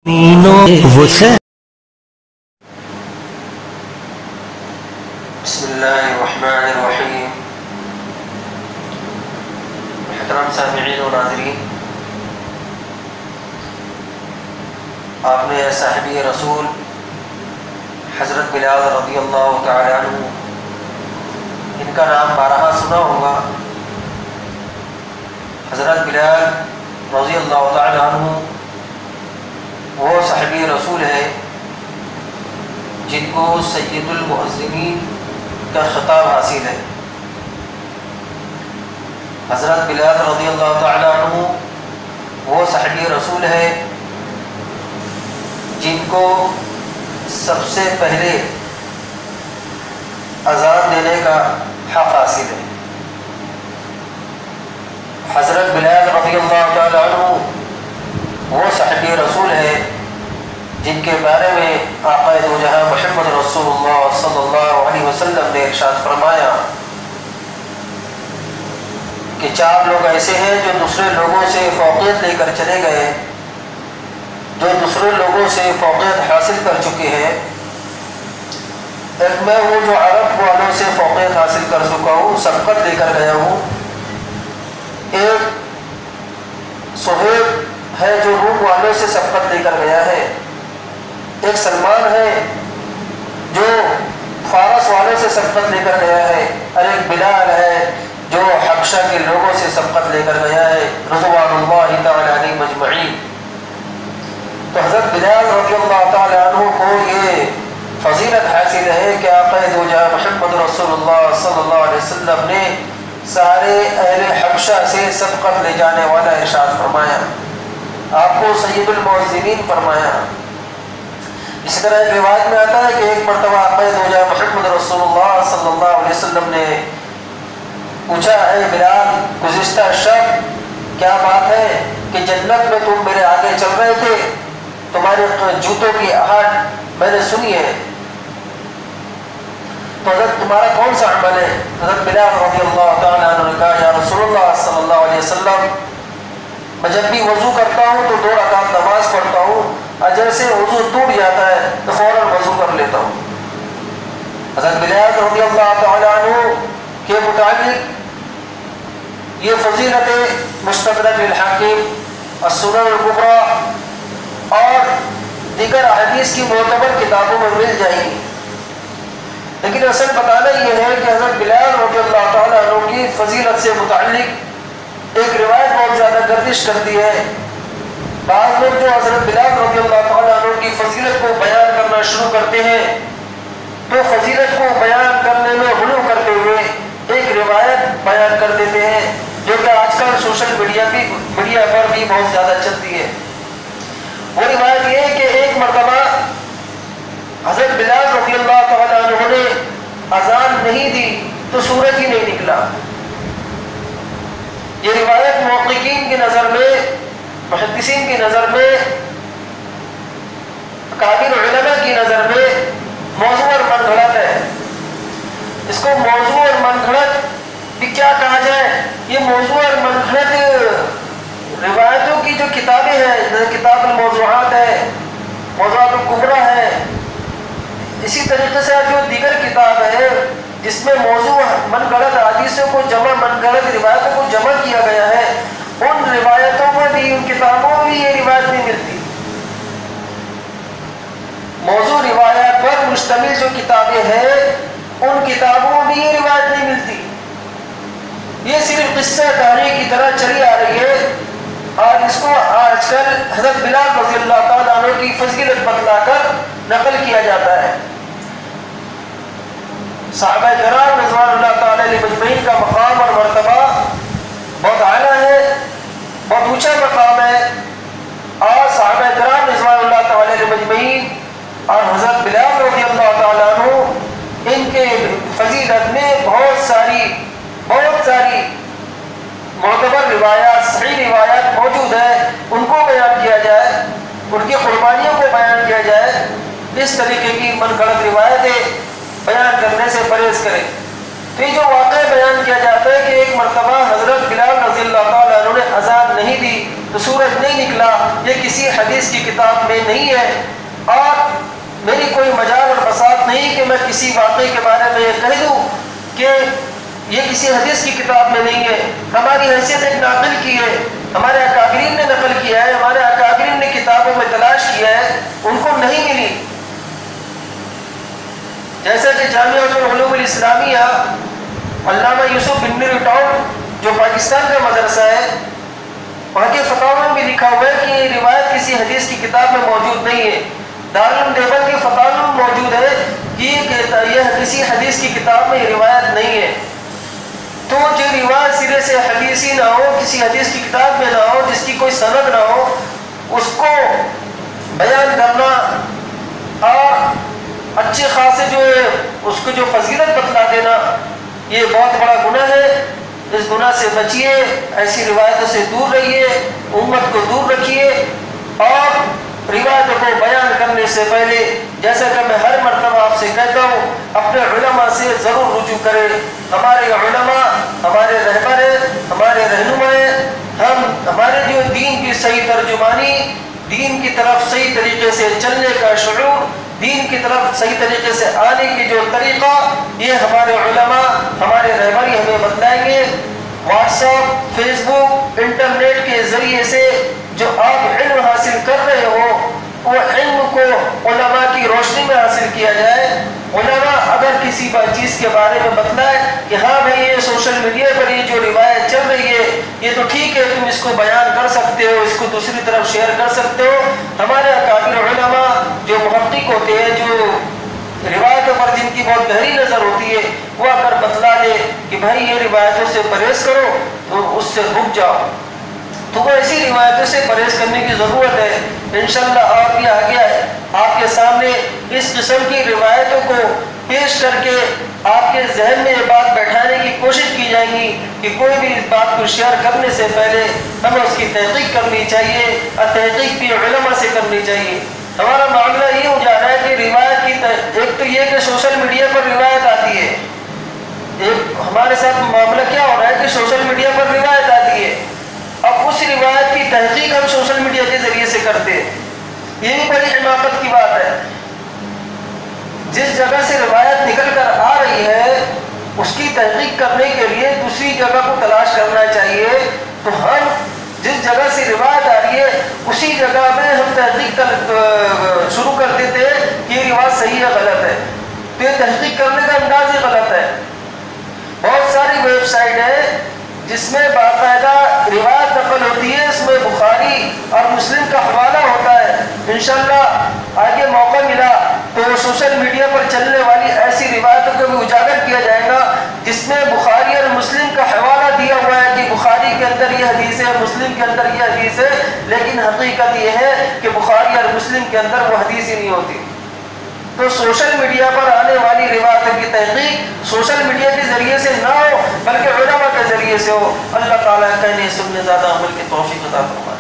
بسم اللہ الرحمن الرحیم۔ محترم سامعین و ناظرین، آپ نے صحابی رسول حضرت بلال رضی اللہ تعالی عنہ ان کا نام بارہا سنا ہوگا۔ حضرت بلال رضی اللہ تعالی عنہ وہ صحابی رسول ہے جن کو سید المؤذنین کا خطاب حاصل ہے۔ حضرت بلال رضی اللہ تعالی عنہ وہ صحابی رسول ہے جن کو سب سے پہلے اذان دینے کا حق حاصل ہے۔ حضرت بلال رضی اللہ تعالی عنہ وہ صحابی رسول ہے جن کے بارے میں آقا دو جہاں محمد رسول اللہ صلی اللہ علیہ وسلم نے ارشاد فرمایا کہ 4 لوگ ایسے ہیں جو دوسرے لوگوں سے فوقیت لے کر چلے گئے، جو دوسرے لوگوں سے فوقیت حاصل کر چکے ہیں۔ ایک میں ہوں جو عرب والوں سے فوقیت حاصل کر چکا ہوں، سبقت لے کر گیا ہوں۔ ایک صہیب ہے جو روم والوں سے سبقت لے کر گیا ہے۔ ایک سلمان ہے جو فارس والوں سے سبقت لے کر گیا ہے، اور ایک بلال ہے جو حبشہ کے لوگوں سے سبقت لے کر گیا ہے، رضوان اللہ تعالی علیہم اجمعین۔ تو حضرت بلال رضی اللہ تعالی عنہ کو یہ فضیلت حاصل ہے کہ آقا دو جہاں محمد رسول اللہ صلی اللہ علیہ وسلم نے سارے اہل حبشہ سے سبقت لے جانے والا ارشاد فرمایا، آپ کو سید المؤذنین فرمایا۔ اس طرح ایک روایت میں آتا ہے کہ ایک مرتبہ آقا دو جہاں محمد رسول اللہ صلی اللہ علیہ وسلم نے پوچھا، اے بلال گزشتہ شب کیا بات ہے کہ جنت میں تم میرے آگے چل رہے تھے، تمہارے جوتوں کی آہٹ میں نے سنی ہے، تو حضرت تمہارا کون سا عمل ہے؟ حضرت بلال رضی اللہ تعالیٰ عنہ نے کہا، یا رسول اللہ صلی اللہ علیہ وسلم میں جب بھی وضو کرتا ہوں تو 2 رکعت نماز پڑھتا ہوں، اور جیسے وضو ٹوٹ جاتا ہے تو فوراً وضو کر لیتا ہوں۔ حضرت بلال رضی اللہ تعالیٰ عنہ کے متعلق یہ فضیلت مستدرک الحاکم، السنن الکبریٰ اور دیگر احادیث کی معتبر کتابوں میں مل جائیں گی، لیکن اصل بتانا یہ ہے کہ حضرت بلال رضی اللہ تعالیٰ عنہ کی فضیلت سے متعلق ایک روایت بہت زیادہ گردش کرتی ہے۔ بعض لوگ جو حضرت بلال رضی اللہ تعالیٰ عنہ کی فضیلت کو بیان کرنا شروع کرتے ہیں تو فضیلت کو بیان کرنے میں غلو کرتے ہوئے ایک روایت بیان کر دیتے ہیں جو کہ آج کل سوشل میڈیا پر بھی بہت زیادہ چلتی ہے۔ وہ روایت یہ ہے کہ ایک مرتبہ حضرت بلال رضی اللہ تعالیٰ عنہ نے اذان نہیں دی تو سورج ہی نہیں نکلا۔ یہ روایت محققین کی نظر میں، محدثین کی نظر میں، اکابر علماء کی نظر میں موضوع اور من گھڑت ہے۔ اس کو موضوع اور من گھڑت بھی کیا کہا جائے؟ یہ موضوع اور من گھڑت روایتوں کی جو کتابیں ہیں، کتاب الموضوعات ہے، موضوعات الکبریٰ ہے، اسی طریقے سے جو دیگر کتاب ہے جس میں موضوع من گھڑت حدیثوں کو جمع، من گھڑت روایتوں کو جمع کیا گیا ہے، ان روایتوں میں بھی، ان کتابوں میں بھی یہ روایت نہیں ملتی۔ موضوع روایات پر مشتمل جو کتابیں ہیں ان کتابوں میں بھی یہ روایت نہیں ملتی۔ یہ صرف قصہ کہانی کی طرح چلی آ رہی ہے، اور اس کو آج کل حضرت بلال رضی اللہ تعالیٰ عنہ کی فضیلت بتلا کر نقل کیا جاتا ہے۔ صحابہ کرام رضوان اللہ تعالیٰ علیہ مجمعین کا مقام اور مرتبہ بہت اعلیٰ ہے، بہت اونچا مقام ہے، اور صحابہ کرام رضوان اللہ تعالیٰ علیہ مجمعین اور حضرت بلال رضی اللہ تعالیٰ عنہ ان کے فضیلت میں بہت ساری معتبر روایات، صحیح روایات موجود ہیں، ان کو بیان کیا جائے، ان کی قربانیوں کو بیان کیا جائے، اس طریقے کی من گھڑت روایتیں بیان کرنے سے پرہیز کریں۔ تو یہ جو واقعہ بیان کیا جاتا ہے کہ ایک مرتبہ حضرت بلال رضی اللہ تعالیٰ عنہ نے اذان نہیں دی تو سورج نہیں نکلا، یہ کسی حدیث کی کتاب میں نہیں ہے، اور میری کوئی مجال اور بساط نہیں کہ میں کسی واقعے کے بارے میں یہ کہہ دوں کہ یہ کسی حدیث کی کتاب میں نہیں ہے۔ ہماری حیثیت ایک ناقل کی ہے، ہمارے اکابرین نے نقل کیا ہے، ہمارے اکابرین نے کتابوں میں تلاش کیا ہے، ان کو نہیں ملی۔ جیسا کہ جامعۃ العلوم الاسلامیہ علامہ یوسف بن نور ٹاؤن جو پاکستان کا مدرسہ ہے، وہاں کے فتاوی میں بھی لکھا ہوا ہے کہ یہ روایت کسی حدیث کی کتاب میں موجود نہیں ہے۔ دارالعلوم دیوبند کے فتاوی میں موجود ہے کہ یہ کسی حدیث کی کتاب میں یہ روایت نہیں ہے۔ تو جو روایت سرے سے حدیثی نہ ہو، کسی حدیث کی کتاب میں نہ ہو، جس کی کوئی سند نہ ہو، اس کو بیان کرنا اور اچھے خاصے جو ہے اس کو جو فضیلت بتلا دینا، یہ بہت بڑا گناہ ہے۔ اس گناہ سے بچیے، ایسی روایتوں سے دور رہیے، امت کو دور رکھیے، اور روایتوں کو بیان کرنے سے پہلے، جیسا کہ میں ہر مرتبہ آپ سے کہتا ہوں، اپنے علماء سے ضرور رجوع کریں۔ ہمارے علماء ہمارے رہبر ہیں، ہمارے رہنما ہیں، ہمارے جو دین کی صحیح ترجمانی، دین کی طرف صحیح طریقے سے چلنے کا شعور، دین کی طرف صحیح طریقے سے آنے کی جو طریقہ، یہ ہمارے علماء ہمارے رہبر ہی ہمیں بتلائیں گے۔ واٹس ایپ، فیس بک، انٹرنیٹ کے ذریعے سے جو آپ علم حاصل کر رہے ہو، وہ علم کو علماء کی روشنی میں حاصل کیا جائے۔ علماء اگر کسی چیز کے بارے میں بتلائے کہ ہاں بھائی یہ سوشل میڈیا پر یہ جو روایت چل رہی ہے یہ تو ٹھیک ہے، تم اس کو بیان کر سکتے ہو، اس کو دوسری طرف شیئر کر سکتے ہو، ہمارے اکابر علماء جو محقق ہوتے ہیں، جو روایتوں پر جن کی بہت گہری نظر ہوتی ہے، وہ اگر بتلا دے کہ بھائی یہ روایتوں سے پرہیز کرو تو اس سے رک جاؤ، تو وہ ایسی روایتوں سے پرہیز کرنے کی ضرورت ہے۔ انشاءاللہ اور بھی آگے آپ کے سامنے اس قسم کی روایتوں کو پیش کر کے آپ کے ذہن میں یہ بات بیٹھانے کی کوشش کی جائے گی کہ کوئی بھی اس بات کو شیئر کرنے سے پہلے ہمیں اس کی تحقیق کرنی چاہیے، اور تحقیق بھی علماء سے کرنی چاہیے۔ ہمارا معاملہ یہ ہو جا رہا ہے کہ روایت کی ایک تو یہ کہ سوشل میڈیا پر روایت آتی ہے، ایک ہمارے ساتھ معاملہ کیا ہو رہا ہے کہ سوشل میڈیا پر روایت آتی ہے، اب اس روایت کی تحقیق ہم سوشل میڈیا کے ذریعے سے کرتے ہیں، یہ بھی بڑی حماقت کی بات ہے۔ جس جگہ سے روایت نکل کر آ رہی ہے اس کی تحقیق کرنے کے لیے دوسری جگہ کو تلاش کرنا چاہیے، تو ہم جس جگہ سے روایت آ رہی ہے اسی جگہ میں ہم تحقیق شروع کر دیتے ہیں کہ یہ روایت صحیح ہے غلط ہے، تو یہ تحقیق کرنے کا انداز ہی غلط ہے۔ بہت ساری ویب سائٹ ہے جس میں باقاعدہ روایت نقل ہوتی ہے، اس میں بخاری اور مسلم کا حوالہ ہوتا ہے۔ انشاءاللہ آگے موقع ملا تو سوشل میڈیا پر چلنے والی ایسی روایتوں کو بھی اجاگر کیا جائے گا جس میں بخاری اور مسلم کا حوالہ دیا ہوا ہے کہ بخاری کے اندر یہ حدیث ہے، مسلم کے اندر یہ حدیث ہے، لیکن حقیقت یہ ہے کہ بخاری اور مسلم کے اندر وہ حدیث ہی نہیں ہوتی۔ تو سوشل میڈیا پر آنے والی روایتوں کی تحقیق سوشل میڈیا کے ذریعے سے نہ ہو بلکہ علماء کے ذریعے سے ہو۔ اللہ تعالیٰ کہنے سننے زیادہ عمل کی توفیق عطا فرمائے۔